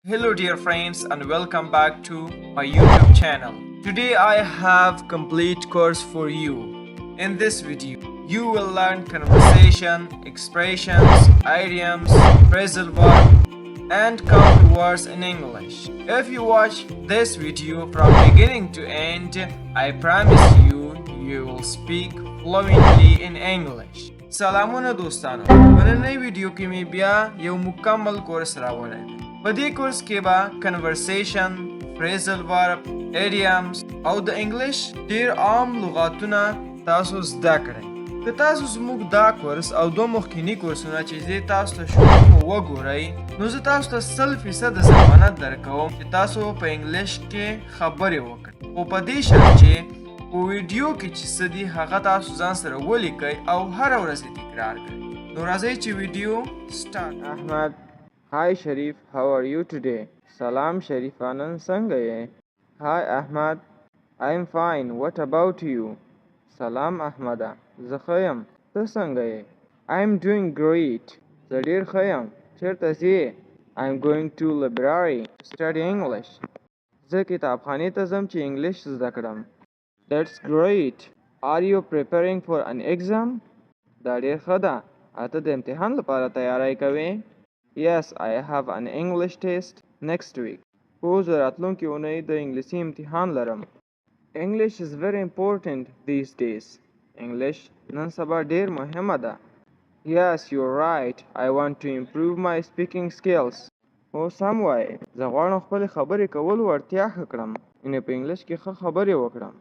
Hello dear friends and welcome back to my YouTube channel. Today I have complete course for you. In this video, you will learn conversation, expressions, idioms, phrasal verb and count words in English. If you watch this video from beginning to end, I promise you will speak fluently in English. سلامونه دوستانو په نننۍ ویډیو کې مې بیا یو مکمل کورس راوړی دی. په دې کورس کې به کنورسیشن، فریزل ورب، ایډیمز او د انګلیش ډیر عام لغاتونه تاسو زده کړئ. که تاسو زموږ دا کورس او دوه مخکینی کورسونه چې زه تاسو ته شروع وګورئ نو زه تاسو ته 100% ضمانت درکوم چې تاسو په انګلیش کې خبرې وکړئ، خو په دې شرط چې په ویډیو کې چې څه دي هغه تاسو ځان سره ولیکئ او هره ورځ یې تکرار کړئ. نو راځئ چې ویډیو سٹارټ. احمد: Hi Sharif, how are you today? Salam Sharif, نن څنګه یې؟ Hi Ahmad, I'm fine. What about you? Salam Ahmada, زه ښه یم. ته څنګه یې؟ I'm doing great. زه ډېر ښه یم. چېرته ځې؟ I'm going to library to study English. زه کتابخانې ته ځم چې انګلیش زده کړم. That's great. Are you preparing for an exam? دا ډېر ښه ده. اته د امتحان لپاره تیاری کوې؟ Yes, I have an English test next week. هو زه راتلونکې اونۍ د انګلیسي امتحان لرم. English is very important these days. English نن سبا ډېر مهمه ده. Yes, you're right. I want to improve my speaking skills. هو سم وایې. زه غواړم خپلې خبرې کولو وړتیا ښه کړم. یعنې په انګلیش کې ښه خبرې وکړم.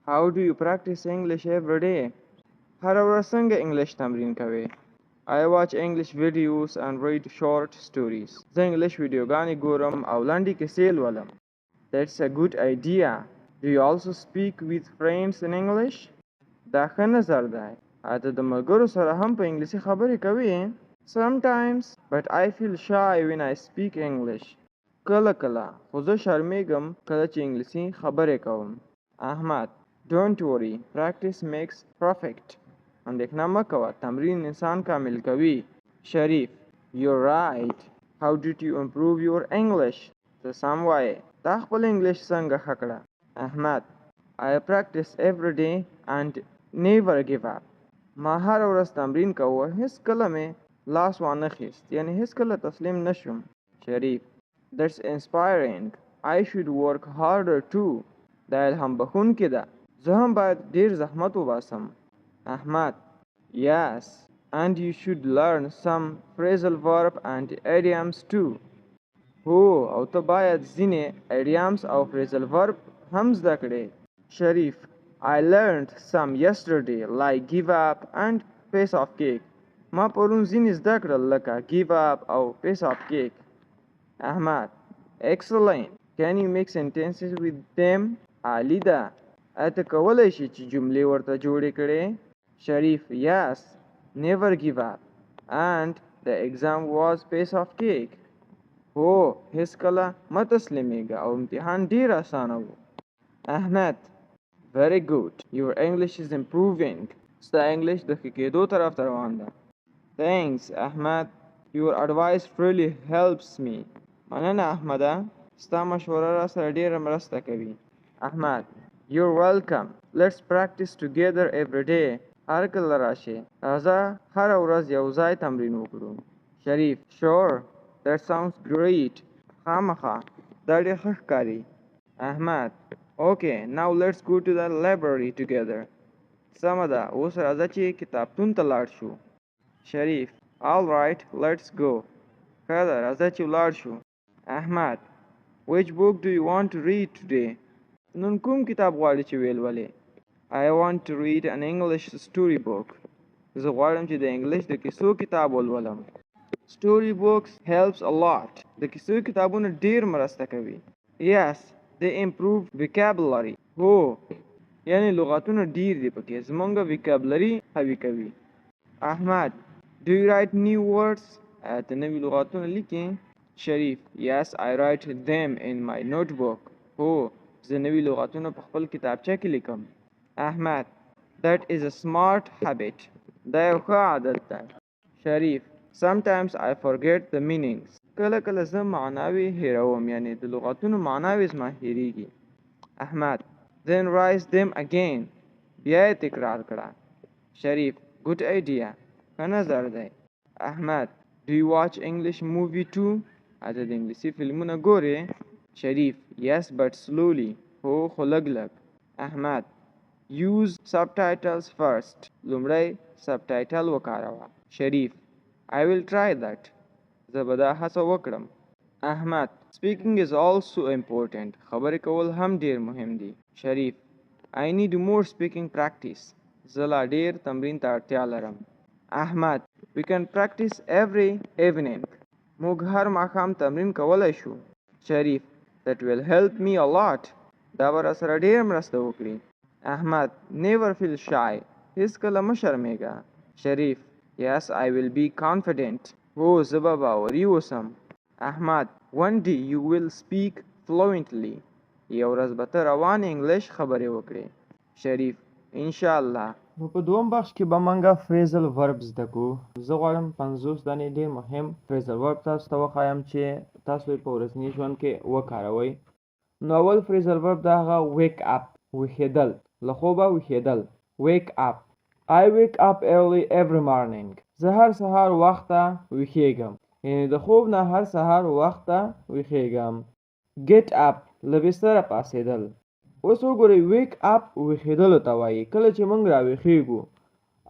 How do you practice English every day? هره ورځ څنګه انګلیش تمرین کوې؟ I watch English videos and read short stories. زه انګلیش ویډیوګانې ګورم او لنډې کیسې لولم. That's a good idea. Do you also speak with friends in English? دا ښه نظر دی. اته د ملګرو سره هم په انګلیسي خبرې کوې؟ Sometimes, but I feel shy when I speak English. کله کله خو زه شرمېږم کله چې انګلیسي خبرې کوم. احمد: Don't worry, practice makes perfect. اندېښنه مه کوه، تمرین انسان کامل کوي. شریف: You're right. How did you improve your English? ته سم وایې. تا خپل انګلیش څنګه ښه کړه؟ احمد: I practice every day and never give up. ما هره ورځ تمرین کوه، هیڅ کله مې لاس وانه خیست، یعنی هیڅ کله تسلیم نشوم. شریف: That's inspiring. I should work harder too. دا الهام بښونکې ده. زه هم باید ډیر زحمت وباسم. احمد: Yes, and you should learn some phrasal verb and idioms too. هو او ته باید ځینې idioms او phrasal verb هم زده کړې. شریف: I learned some yesterday like give up and piece of cake. ما پرون ځینې زده کړل لکه give up او piece of cake. احمد: Excellent. Can you make sentences with them? عالی ده. اته کولی شي چې جملې ورته جوړې کړې؟ شریف: Yes, never give up. And the exam was piece of cake. هو هیڅ کله مه تسلیمېږه او امتحان ډېر اسانه و. احمد: Very good. Your English is improving. ستا انګلیش د ښه کېدو طرف ته روان ده. Thanks, Ahmad. Your advice really helps me. مننه احمده. ستا مشوره را سره ډېره مرسته کوي. احمد: You're welcome. Let's practice together every day. هر کله راشي. راځه هره ورځ یو ځای تمرین وکړو. شریف: Sure. That sounds great. خامخا دا ډېر ښه ښکاري. احمد: Okay, now let's go to the library together. سمه ده، اوس راځه چې کتابتون ته لاړ شو. شریف: All right, let's go. ښه ده، راځه چې ولاړ شو. احمد: Which book do you want to read today? نن کوم کتاب غواړې چې ولولې؟ I want to read an English story book. زه غواړم چې د انګلیش د کیسو کتاب ولولم. Story books helps a lot. د کیسو کتابونه ډیر مرسته کوي. Yes, they improve vocabulary. هو یعنی لغاتونه ډیر دي پکې، زمونږ vocabulary قوي کوي. احمد: Do you write new words? ته نوي لغاتونه لیکې؟ شریف: Yes, I write them in my notebook. هو زه نوي لغاتونه په خپل کتابچه کې لیکم. احمد: That is a smart habit. دا یو ښه عادت ده. شریف: Sometimes I forget the meanings. کله کله زه معناوې هېروم، یعنی د لغتونو معناوې زما هېرېږي. احمد then write them again. بیا یې تکرار کړه. شریف good idea. ښه نظر دی. احمد do you watch English movie too? اته د انګلیسي فلمونه ګورې؟ شریف yes but slowly. هو خو لږ لږ. احمد use subtitles first. لومړی سبټایټل وکاروه. شریف I will try that. زه به دا هڅه وکړم. احمد speaking is also important. خبرې کول هم ډیر مهم دي. شریف I need more speaking practice. زه لا ډیر تمرین ته اړتیا لرم. احمد we can practice every evening. موږ هر ماښام تمرین کولی شو. شریف that will help me a lot. دا به راسره ډیر مرسته وکړي. احمد never feel shy. هیڅکله مه شرمېږه. شریف yes I will be confident. هو زه به باوري اوسم. احمد one day you will speak fluently. یو ورځ به ته روان انګلیش خبرې وکړې. شریف انشاءالله. نو په دوم بخش کې به موږ phrasal verbs زده کوو. زه غواړم 50 دانې ډېر مهم phrasal verb تاسو ته وښایم چې تاسو یې په ورځني ژوند کې وکاروئ. نو اول phrasal verb دا هغه wake up. ویښېدل، له خوبه ویښېدل. wake up. I wake up early every morning. زه هر سهار وخته ویښېږم، یعنې د خوب نه هر سهار وخته ویښېږم. get up له بستره پاڅېدل. اوس وګورئ wake up ویښېدلو ته وایي کله چې موږ راویښېږو،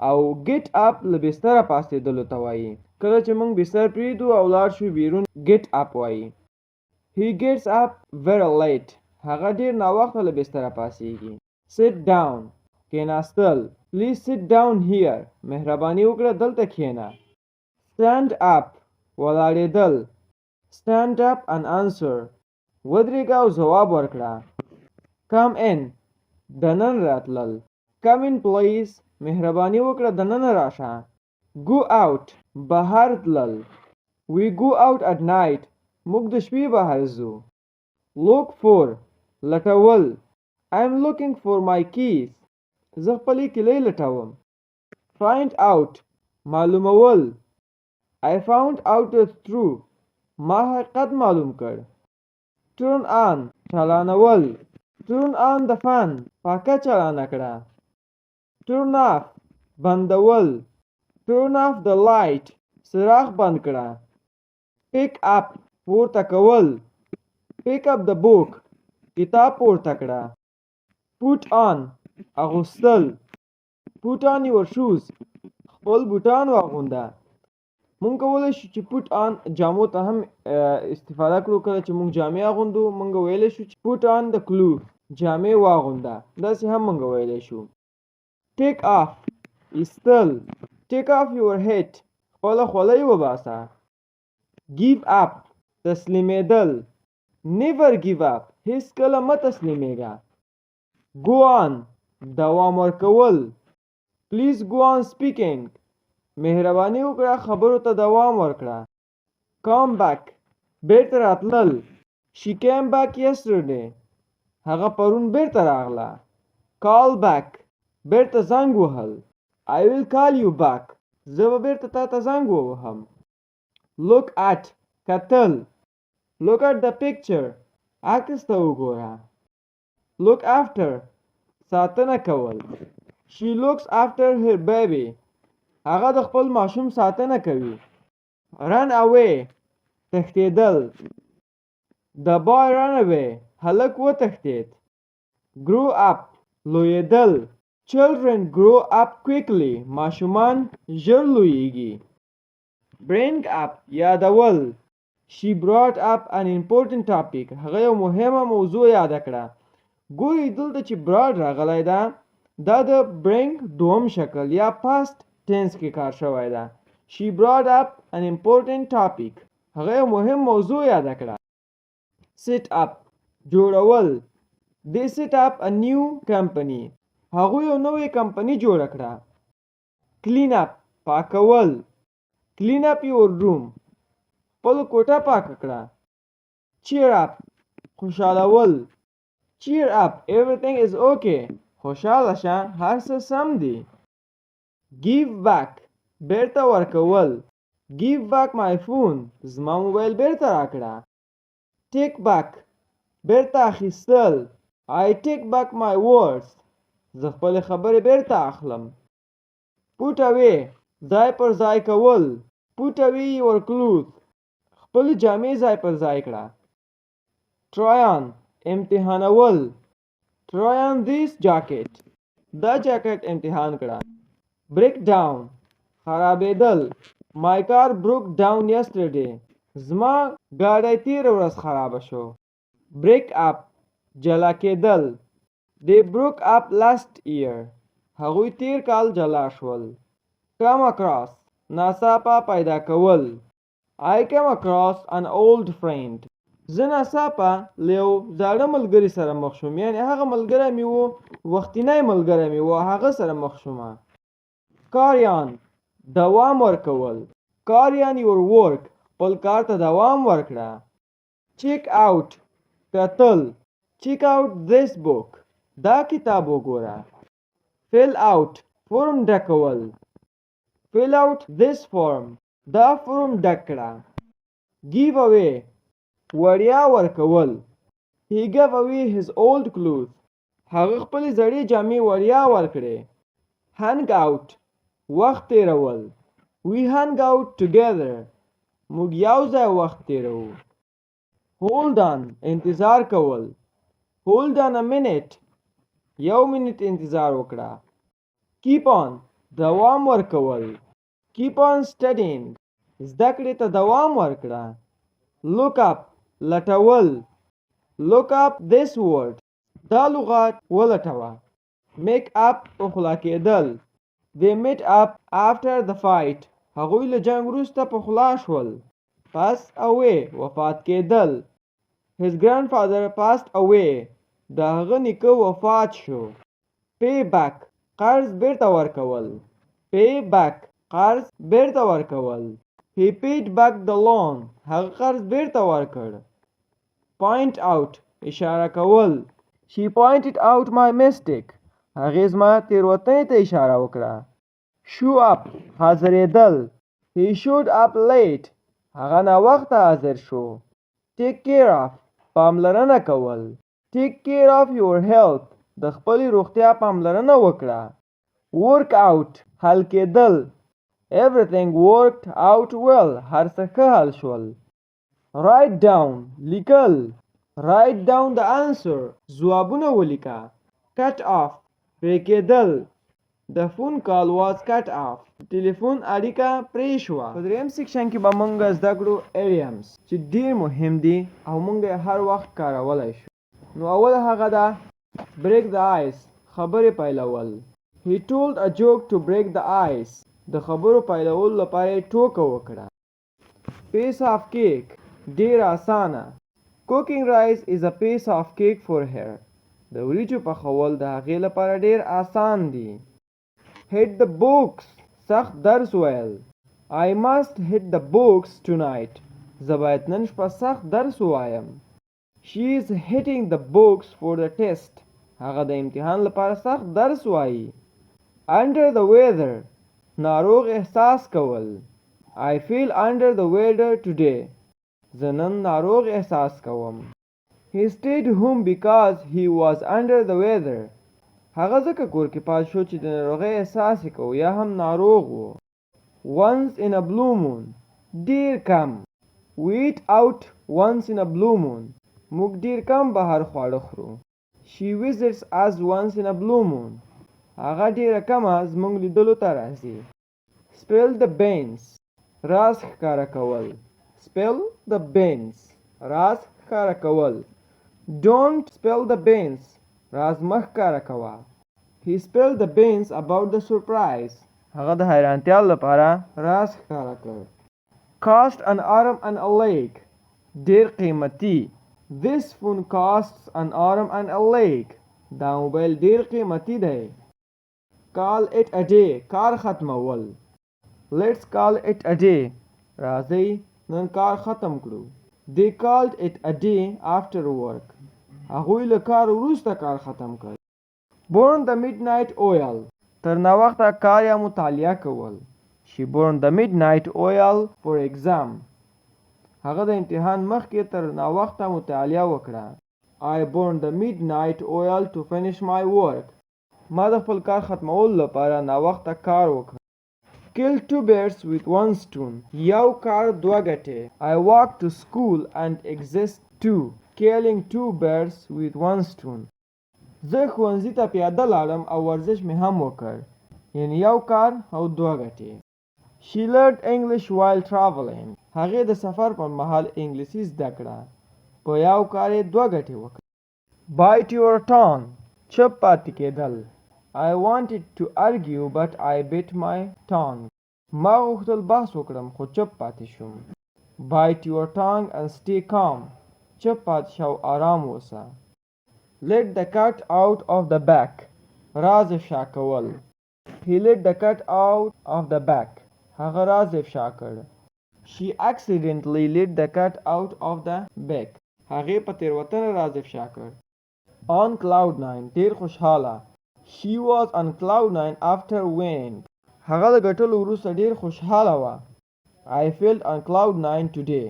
او get up له بستره پاڅېدلو ته وایي کله چې موږ بستر پرېږدو او لاړ شو بیرون. get up وایي. he gets up very late. هغه ډېر ناوخته له بستره پاڅېږي. sit down کېناستل. please sit down here. مهرباني وکړه دلته کښېنه. stand up ولاړېدل. stand up and answer. ودرېږه او ځواب ورکړه. come in دنن راتلل. come in please. مهرباني وکړه دننه راشه. go out بهر تلل. we go out at night. موږ د شپې بهر ځو. look for لټول. I'm looking for my keys. زه خپلې کیلۍ لټوم. find out معلومول. I found out the truth. ما حقیقت معلوم کړ. turn on چالانول. turn on the fan. پاکه چالانه کړه. turn off بندول. turn off the light. څراغ بند کړه. pick up پورته کول. pick up the book. کتاب پورته کړه. put on اغوستل. put on your shoes. خپل بوټان واغونده. مونږ کولی شو چې put on جامو ته هم استفاده کړو. کله چې مونږ جامې اغوندو مونږ ویلی شو چې put on the clothes. جامې واغونده. داسې هم مونږ ویلی شو. take off ایستل. take off your hat. خپله خولۍ وباسه. give up تسلیمېدل. never give up. هیڅکله مه تسلیمېږه. go on دوام ورکول. please go on speaking. مهرباني وکړه خبرو ته دوام ورکړه. come back بیرته راتلل. she came back yesterday. هغه پرون بیرته راغله. call back بیرته زنګ وهل. I will call you back. زه به بیرته تا ته زنګ ووهم. look at کتل. look at the picture. عکس ته وګوره. look after ساتنه کول. she looks after her baby. هغه د خپل ماشوم ساتنه کوي. run away تښتېدل. the boy ran away. هلک وتښتېد. grow up لویېدل. children grow up quickly. ماشومان ژر لویېږي. bring up یادول. she brought up an important topic. هغه یو مهمه موضوع یاده کړه. ګورئ دلته چې brought راغلی ده دا د bring دوم شکل یا past tense کې کار شوی ده. she brought up an important topic. هغه یو مهم موضوع یاده کړه. set up جوړول. they set up a new company. هغوی یو نوې کمپني جوړه کړه. clean up پاکول. clean up your room. خپل کوټه پاکه کړه. cheer up خوشحالول. cheer up everything is okay. خوشحاله شه هر څه سم دي. give back بیرته ورکول. give back my phone زما موبایل بیرته راکړه. take back بیرته اخیستل. I take back my words زه خپلې خبرې بیرته اخلم. put away ځای پر ځای کول. put away your clothes خپلې جامې ځای پر ځای کړه. try on امتحانول. try on this jacket دا جاکټ امتحان کړه. break down خرابېدل. my car broke down yesterday زما ګاډی تېره ورځ خرابه شو. break up جلا کېدل. they broke up last year هغوی تېر کال جلا شول. come across ناڅاپه پیدا کول. I came across an old friend زه ناڅاپه له یو زاړه ملګري سره مخ شوم. یعنې هغه ملګری مې و وختینی ملګری مې و هغه سره مخ شومه. carry on دوام ورکول. carry on your work خپل کار ته دوام ورکړه. check out کتل. check out this book دا کتاب وګوره. fill out فورم ډکول. fill out this form دا فورم ډک کړه. give away وړیا ورکول. he gave away his old clothes هغه خپلې زړې جامې وړیا ورکړې. hang out وخت تېرول. we hang out together موږ یو ځای وخت تېروو. hold on انتظار کول. hold on a minute یو منټ انتظار وکړه. keep on دوام ورکول. keep on studying زده کړې ته دوام ورکړه. look up لټول. look up this word دا لغات ولټوه. make up پخلا کېدل. they met up after the fight هغوی له جنګ وروسته پخلا شول. pass away وفات کېدل. his grandfather passed away د هغه نیکه وفات شو. pay back قرض بیرته ورکول. pay back قرض بیرته ورکول. he paid back the loan هغه قرض بیرته ورکړ. point out اشاره کول. she pointed out my mistake هغې زما تېروتنې ته اشاره وکړه. show up حاضرېدل. he showed up late هغه ناوخته حاضر شو. take care of پاملرنه کول. take care of your health د خپلې روغتیا پاملرنه وکړه. work out حل کېدل. everything worked out well هر څه ښه حل شول. write down لیکل. write down the answer ځوابونه ولیکه. cut off پرې کېدل. the phone call was cut off ټلیفون اړیکه پرې شوه. په دریم سیکشن کې به موږ زده کړو idioms چې ډېر مهم دي او موږ یې هر وخت کارولی شو. نو اول هغه ده break the ice خبرې پیلول. he told a joke to break the ice د خبرو پیلولو لپاره یې ټوکه وکړه. piece of cake ډېر اسانه. cooking rice is a piece of cake for her د وریجو پخول د هغې لپاره ډېر آسان دي. hit the books سخت درس ویل. I must hit the books tonight زه باید نن شپه سخت درس ووایم. she is hitting the books for the test هغه د امتحان لپاره سخت درس وایي. under the weather ناروغ احساس کول. I feel under the weather today زه نن ناروغ احساس کوم. he stayed home because he was under the weather هغه ځکه کور کې پات شو چې د ناروغۍ احساس یې کوو یا هم ناروغ و. once in a blue moon ډېر کم. we eat out once in a blue moon موږ ډېر کم بهر خواړه خورو. she visits us once in a blue moon هغه ډېره کمه زموږ لیدلو ته راځي. spill the beans راز ښکاره کول. spill the beans راز ښکاره کول. don't spill the beans راز مه ښکاره کوه. he spilled the beans about the surprise هغه د حیرانتیا لپاره راز ښکاره کړ. cost an arm and a leg ډېر قیمتي. this phone costs an arm and a leg دا موبایل ډېر قیمتي دی. call it a day کار ختمول. let's call it a day راځئ نن کار ختم کړو. they called it a day after work هغوی له کار وروسته کار ختم کړ. burn the midnight oil تر ناوخته کار یا مطالعه کول. She burned the midnight oil for exam. هغه د امتحان مخکې تر ناوخته مطالعه وکړه. I burned the midnight oil to finish my work. ما د خپل کار ختمولو لپاره ناوخته کار وکړ. Kill two birds with one stone. یو کار دوه ګټې. I walked to school and exist too. Killing two birds with one stone. زه ښوونځي ته پیاده لاړم او ورزش مې هم وکړ. یعنی یو کار او دوه ګټې. She learned English while traveling. هغې د سفر پر مهال انګلیسي زده کړه. په یو کار یې دوه ګټې وکړه. Bite your tongue. چپ پاتې کېدل. I wanted to argue but I bit my tongue. ما غوښتل بحث وکړم خو چپ پاتې شوم. Bite your tongue and stay calm. چپ پاتې شه او آرام اوسه. Let the cat out of the bag. راز افشا کول. He let the cat out of the bag. هغه راز افشا کړ. She accidentally let the cat out of the bag. هغې په تېروتنه راز افشا کړ. On cloud 9. ډېر خوشحاله. She was on cloud 9 after winning. هغه د ګټلو وروسته ډېر خوشحاله وه. I felt on cloud 9 today.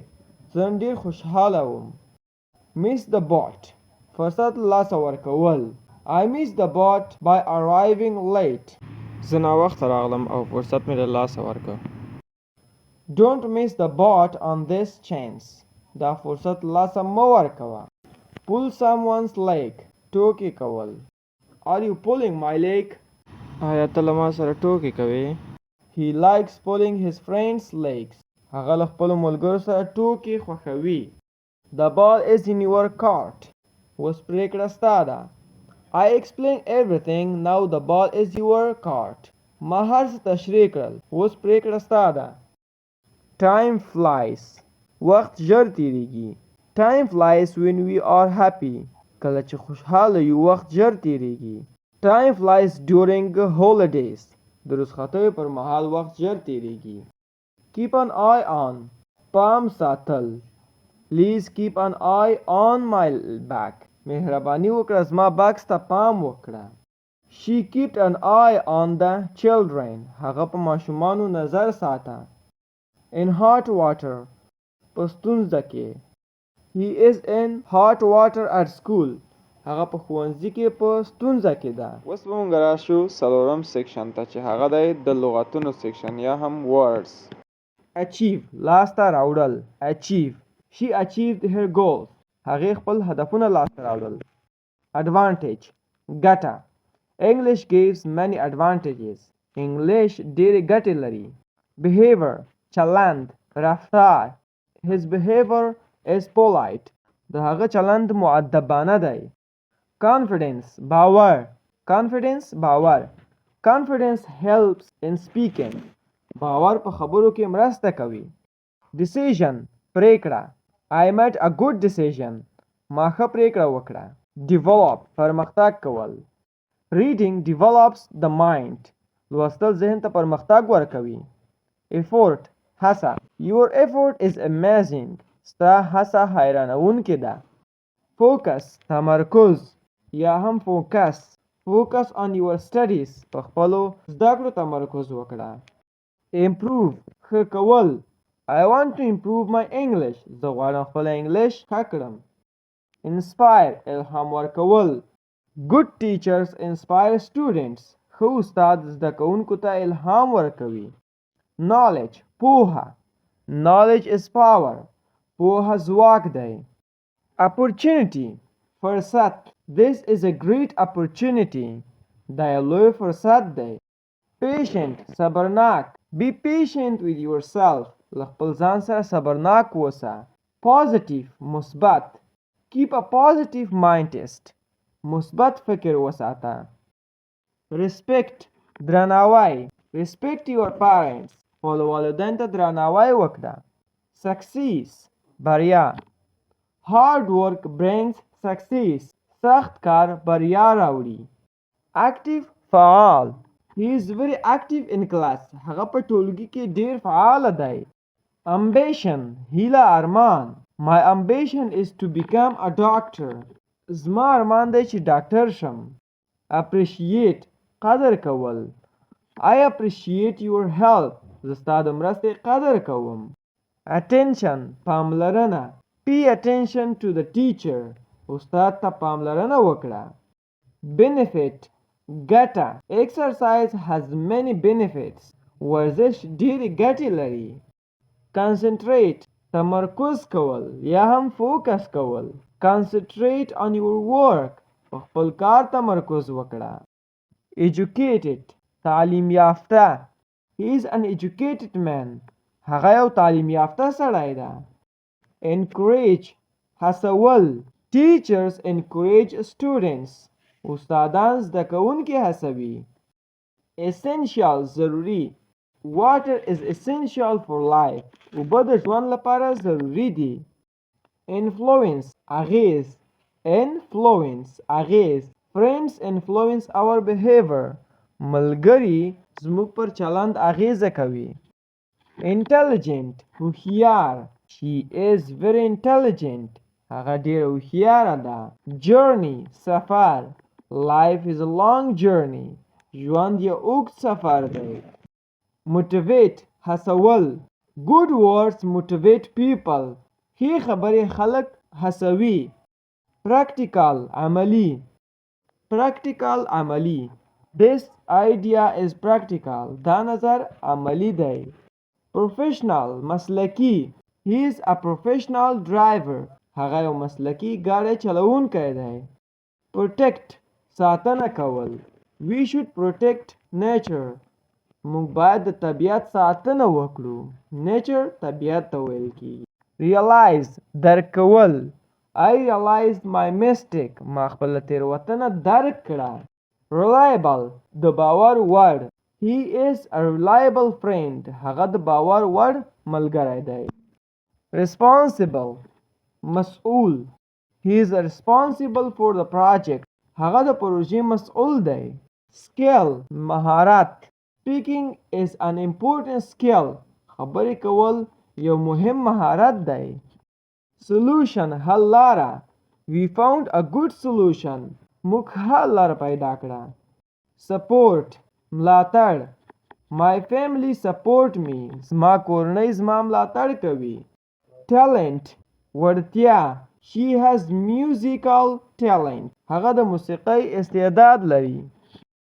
زه نن ډېر خوشحاله وم. Miss the boat. فرصت له لاسه ورکول. I missed the boat by arriving late. زه ناوخته راغلم او فرصت مې له لاسه ورکړ. Don't miss the boat on this chance. دا فرصت له لاسه مه ورکوه. Pull someone's leg. ټوکې کول. Are you pulling my leg? آیا ته له ما سره ټوکې کوې؟ He likes pulling his friends' legs. هغه له خپلو ملګرو سره ټوکې خوښوي. The ball is in your court. اوس پرېکړه ستا ده. I explained everything. Now the ball is your court. ما هر څه تشریح کړل. اوس پرېکړه ستا ده. Time flies. وخت ژر تېرېږي. Time flies when we are happy. کله چې خوشحاله یو وخت ژر تېرېږي. Time flies during holidays. د رخصتیو پر مهال وخت ژر تېرېږي. Keep an eye on. پام ساتل. Please keep an eye on my back. مهرباني وکړه زما بکس ته پام وکړه. She kept an eye on the children. هغه په ماشومانو نظر ساته. In hot water. په ستونزه کې. He is in hot water at school. هغه په ښوونځي کې په ستونزه کې ده. اوس به موږ راشو څلورم سیکشن ته چې هغه دی د لغتونو سیکشن یا هم words. Achieve. لاسته راوړل. Achieve. She achieved her goals. هغې خپل هدفونه لاسته راوړل. Advantage. ګټه. English gives many advantages. English ډېرې ګټې لري. Behavior. چلند. رفتار. His behavior is polite. د هغه چلند مؤدبانه دی. Confidence. باور. Confidence. باور. Confidence helps in speaking. باور په خبرو کې مرسته کوي. Decision. پریکړه. I made a good decision. ما ښه پریکړه وکړه. Develop. پرمختګ کول. Reading develops the mind. لوستل ذهن ته پرمختګ ورکوي. Effort. هڅه. Your effort is amazing. ستا هڅه حیرانوونکې ده. Focus. تمرکز یا هم focus. Focus on your studies. په خپلو زده کړو تمرکز وکړه. Improve. ښه کول. I want to improve my English. زه غواړم خپل انګلیش ښه کړم. Inspire. الهام ورکول. Good teachers inspire students. ښه استاد زده کوونکو ته الهام ورکوي. Knowledge. پوهه. Knowledge is power. پوهه ځواک دی. Opportunity. فرصت. This is a great opportunity. دا یو لوی فرصت دی. Patient. صبرناک. Be patient with yourself. له خپل ځان سره صبرناک اوسه. Positive. مثبت. Keep a positive mindset. مثبت فکر وساته. Respect. درناوی. Respect your parents. خپل والدین ته درناوی وکړه. Success. بریا. Hard work brings success. سخت کار بریا راوړي. Active. فعال. He is very active in class. هغه په ټولګي کې ډېر فعال دی. Ambition. هیله ارمان. My ambition is to become a doctor. زما ارمان دی چې ډاکټر شم. Appreciate. قدر کول. I appreciate your help. زه ستا د مرستې قدر کوم. attention پاملرنه. pay attention to the teacher. استاد ته پاملرنه وکړه. benefit ګټه. exercise has many benefits. ورزش ډېرې ګټې لري. concentrate تمرکز کول یا هم فوکس کول. concentrate on your work. په خپل کار تمرکز وکړه. educated تعلیم یافته. he is an educated man. هغه یو تعلیم یافته سړی ده. encourage هڅول. teachers encourage students. استادان زده کوونکي هڅوي. essential ضروري. water is essential for life. اوبه د ژوند لپاره ضروري دي. influence اغیز. influence اغیز. friends influence our behavior. ملګري زموږ پر چلند اغیزه کوي. intelligent هوښیار. she is very intelligent. هغه ډېره هوښیاره ده. journey سفر. life is a long journey. ژوند یو اوږد سفر دی. motivate هڅول. good words motivate people. ښې خبرې خلک هڅوي. practical عملي. practical عملي. this idea is practical. دا نظر عملي دی. professional مسلکي. he is a professional driver. هغه یو مسلکي ګاډی چلوونکی دی. protect ساتنه کول. we should protect nature. موږ باید د طبیعت ساتنه وکړو. nature طبیعت ته ویل کیږي. realize درک کول. I realized my mistake. ما خپله تېروتنه درک کړه. reliable د باور وړ. he is a reliable friend. هغه د باور وړ ملګری دی. responsible مسؤول. he is responsible for the project. هغه د پروژې مسؤل دی. skill مهارت. speaking is an important skill. خبرې کول یو مهم مهارت دی. solution حل لاره. we found a good solution. موږ حل لاره پیدا کړه. support ملاتړ. my family support me. زما کورنۍ زما ملاتړ کوي. talent وړتیا. she has musical talent. هغه د موسیقۍ استعداد لري.